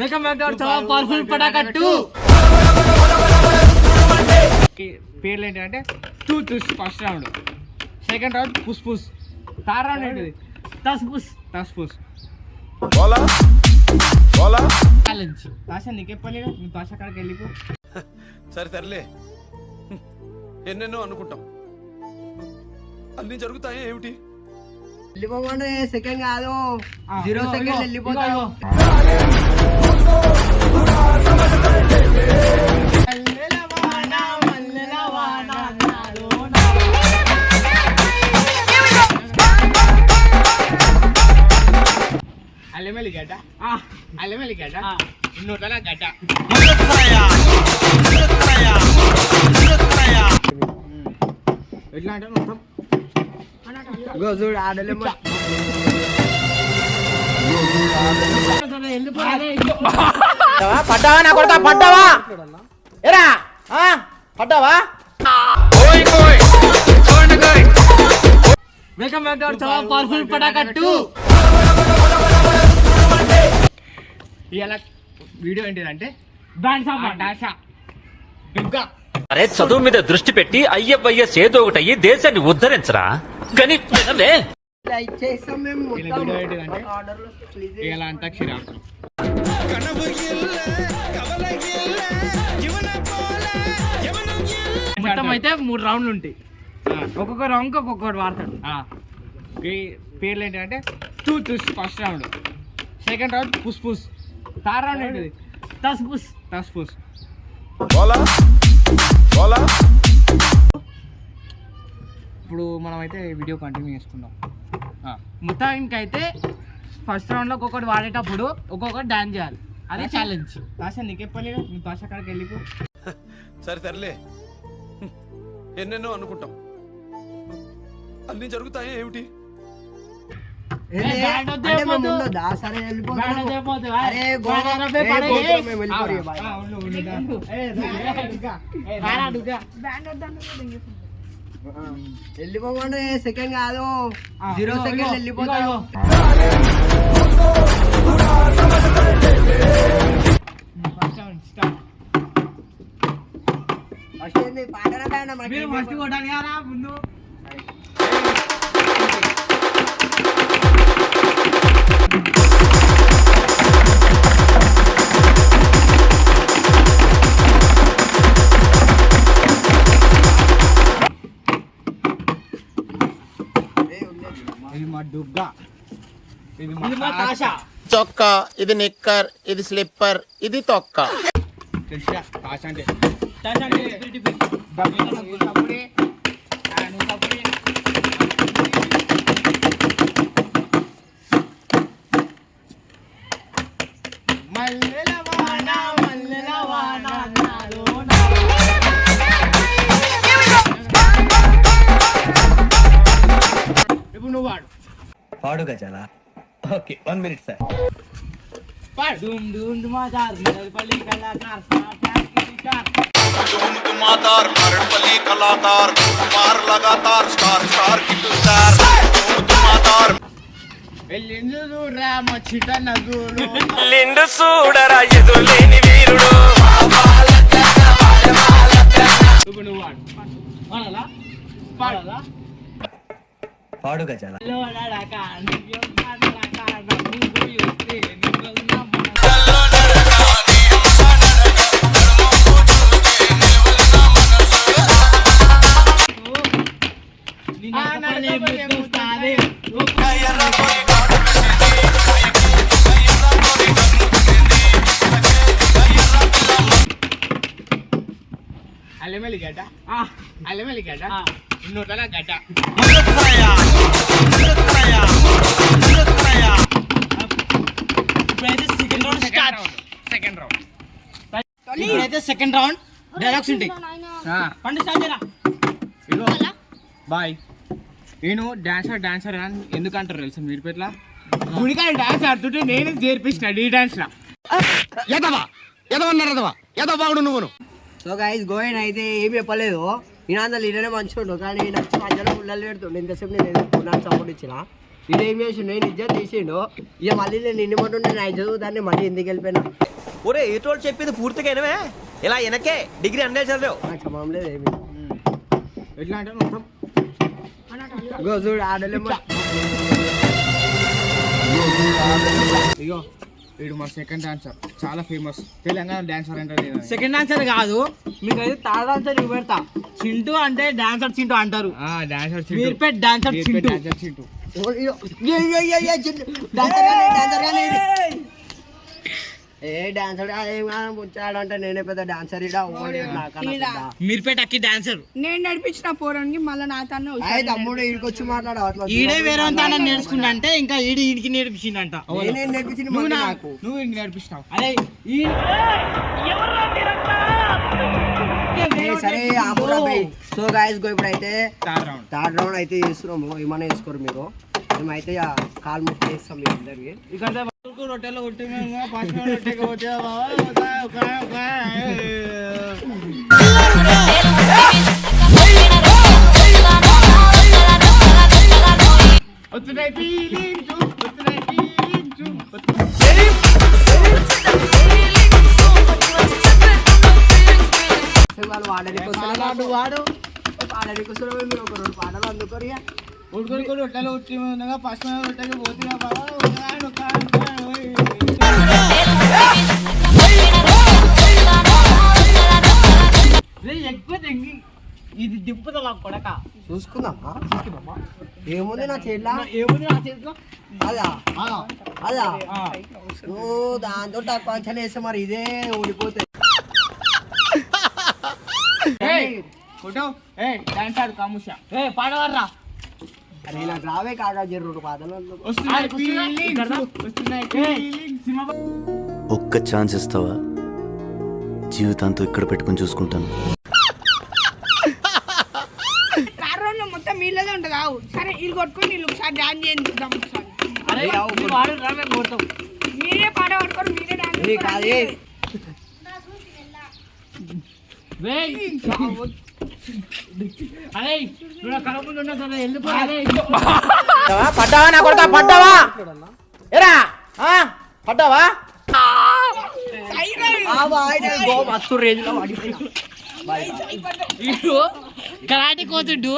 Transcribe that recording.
Welcome back to our చాలా powerful పటాకా 2. పేర్లు ఏంటంటే tooth first round, second round పుస్ పుస్, థర్డ్ రౌండ్ ఏంటిది తస్ పుస్ తస్ పుస్. ఛాలెంజ్ భాష నీకే పని, నీ భాష కాడికి వెళ్ళిపో. సరే తరలే, ఎన్నెన్నో అనుకుంటాం, అన్ని జరుగుతాయి ఏమిటి? వెళ్ళిపోమంటే సెకండ్ కాదు 0 సెకండ్ వెళ్ళిపోతాడు. అల్లెమెల్లి గడ్డ అల్లెమెల్లి గడ్డ నూటల గడ్డ ఎట్లా అంటే మొత్తం చూడు ఆడలే పడ్డావా నా కొడతా, పడ్డావా ఎరా పడ్డావా. వెల్కమ్ బ్యాక్ టు అవర్ చాలా పవర్ఫుల్ పటాకా 2. ఇవాళ వీడియో ఏంటిదంటే బ్యాండ్ సాంగ్ డాషా డుగ్గా. అరే చదువు మీద దృష్టి పెట్టి అయ్యయ్యస్ ఏదో ఒకటి అయ్యి దేశాన్ని ఉద్ధరించరా కానీ లైక్ చేస్తాం మేము. వీడియో ఏంటిదంటే ఇవాళ అంతాక్షరి ఆడుతున్నాం. మొత్తం అయితే 3 రౌండ్లు ఉంటాయి, ఒక్కొక్క రౌండ్కి ఒక్కొక్కటి వాడతాడు. పేర్లు ఏంటంటే tooth first round, second round పుస్ పుస్, థర్డ్ రౌండ్ ఏంటిది తస్ పుస్ తస్ పుస్. ఇప్పుడు మనం అయితే వీడియో కంటిన్యూ చేసుకుందాం. మొత్తానికైతే ఫస్ట్ రౌండ్లో ఒక్కొక్కటి వాడేటప్పుడు ఒక్కొక్కటి డాన్స్ చేయాలి, అదే ఛాలెంజ్. భాష నీకే పని, నీ భాష కాడికి వెళ్ళిపో. సరే తరలే, ఎన్నెన్నో అనుకుంటాం, అన్ని జరుగుతాయి ఏమిటి? సరే వెళ్ళిపోమంటే సెకండ్ కాదు 0 సెకండ్ వెళ్ళిపోతాడు. ఫస్ట్ కొట్టాలి ముందు. ఇది మా డుగ్గా, ఇది మా తాషా. చొక్కా, ఇది నిక్కర్, ఇది స్లిప్పర్, ఇది తొక్క. తెలుసా తాషా అంటే? తాషా అంటే సప్పుడే నువ్వు సప్పుడే. మల్లెల వాన మల్లెల వాన నాలోన. ఇప్పుడు నువ్వు వాడు పాడు గజాల. Okay 1 minute sir. పాడు డుమ్ డుమ్ డుమాదార్ మరపల్లి కళాకార్ సాటార్ కిటికార్. धूम धुमादार मरड़पल्ली कलाकार, मार लगातार स्टार स्टार हिट स्टार. धूम धुमादार ఎల్లిండు చూడరా మచ్చిట నగులు, లిండు చూడరా ఎదులేని వీరుడు. ఇప్పుడు నువ్వు వాడు వాడాలా పాడాలా. పాడు గజాల. అల్లెమెల్లి గడ్డ అల్లెమెల్లి గడ్డ నూటల గడ్డ. ఇప్పుడైతే సెకండ్ రౌండ్ డైలాగ్స్ ఉంటాయి. పండు స్టార్ట్ చేయరా. ఇగో బాయ్, నేను డాన్సర్ అని ఎందుకంటారు తెలుసా మీరు? పెట్లా గుడికాయ డాన్స్ ఆడుతుంటే నేను చేర్పించిన ఈ డాన్స్ లా. ఎదవాడు నువ్వు. సో గైస్ గోయిన్ అయితే ఏం చెప్పలేదు, ఈయన లీడరే మంచిగా ఉండు, కానీ నచ్చి మధ్యలో పుల్లలు పెడుతుండే. ఇంతసేపు నేను పుల్లని సపోర్ట్ ఇచ్చిన. ఇదేం చేసి నేను ఇజ్జత్ తీసిండు ఇక మళ్ళీ నేను ఇన్ని మాట నేను చదువు దాన్ని మళ్ళీ ఎందుకు వెళ్ళిపోయినా ఒరే ఏటోళ్ళు చెప్పింది పూర్తిగా వినవే ఇలా వెనకే డిగ్రీ అన్నే చదివావు నాకు సమయం లేదు ఏమి ఎట్లా అంటే మొత్తం చూడు ఆడలేమో ఇగో వీడు మా సెకండ్ డాన్సర్ చాలా ఫేమస్ తెలంగాణ డాన్సర్ అంటే సెకండ్ డాన్సర్ కాదు మీకు అయితే థర్డ్ డాన్సర్ పెడతా చింటూ అంటే డాన్సర్ చింటూ అంటారు dancer Meerpet dancer Chintu dancer Chintu ఏ డాన్సర్ ముచ్చాడంటే నేనే పెద్ద డాన్సర్ మీర్పేట అక్కి డాన్సర్ నేను నడిపించిన పోరానికి మళ్ళీ నా తను తమ్ముడు ఈడికొచ్చి మాట్లాడవట్లా ఈడే వేరే తన నేర్చుకున్నా అంటే ఇంకా ఈడికి నేర్పించిందంట నేనే నేర్పించింది మళ్ళీ నాకు నువ్వు ఇంక నేర్పిస్తావు అరే ఈ సరే సో గాయస్ గో ఇప్పుడైతే థర్డ్ రౌండ్ థర్డ్ రౌండ్ అయితే చేస్తున్నాము ఏమన్నా వేసుకోరు మీరు మేమైతే కాలు ముక్కు వేస్తాం మీ అందరికి ఇక్కడ రొట్టెలో కొట్టి పశ్చిమ రొట్టెకి కొట్టే వస్తున్నాయి feelings, వస్తున్నాయి feelings, వాళ్ళు వాడడానికి వస్తున్నారు వాడడానికి వస్తున్నారు మీరు ఒక రెండు పాటలు అందుకోరు ఇక. ఉడుకొని రొట్టెలు ఉట్టి ఉండగా పశ్చిమ రొట్టెకి పోతున్నా ఎక్కువ ఇది దిప్పుతా కొడక చూసుకుందామా ఏముంది నా చేతిలో ఏముంది నా చేతిలో అలా అలా నువ్వు దాంతో తక్కువ అంచనా వేస్తే మరి ఇదే ఊడిపోతుంది ఫోటో ఏ డాన్స్ ఆడు కాముష ఏ పాడవర్రా అరే నాకు రావే కాగా జరు పాటలు అందుకో. వస్తున్నాయి feelings, వస్తున్నాయి feelings. సినిమా ఒక్క ఛాన్స్ ఇస్తావా జీవితాంతో ఇక్కడ పెట్టుకుని చూసుకుంటాను కారులో మొత్తం మీళ్ళదే ఉంటుంది ఆవు సరే వీళ్ళు కొట్టుకొని వీళ్ళు ఒకసారి డాన్స్ చేయండి చూద్దాం ఒకసారి అరే నువ్వు వాడు రా మేము కొడతాం మీరే పాట పట్టుకొని మీరే డాన్స్ ఏ కాదు ఏ. అరే నువ్వు కలపకుండా ఉన్నా సరే వెళ్ళిపోయి పడ్డావా నా కొడతా పడ్డావా ఎరా పడ్డావా ఆ వాయిదా గో మస్తు రేంజ్ లో పడిపోయినా కరాటి కోతుడు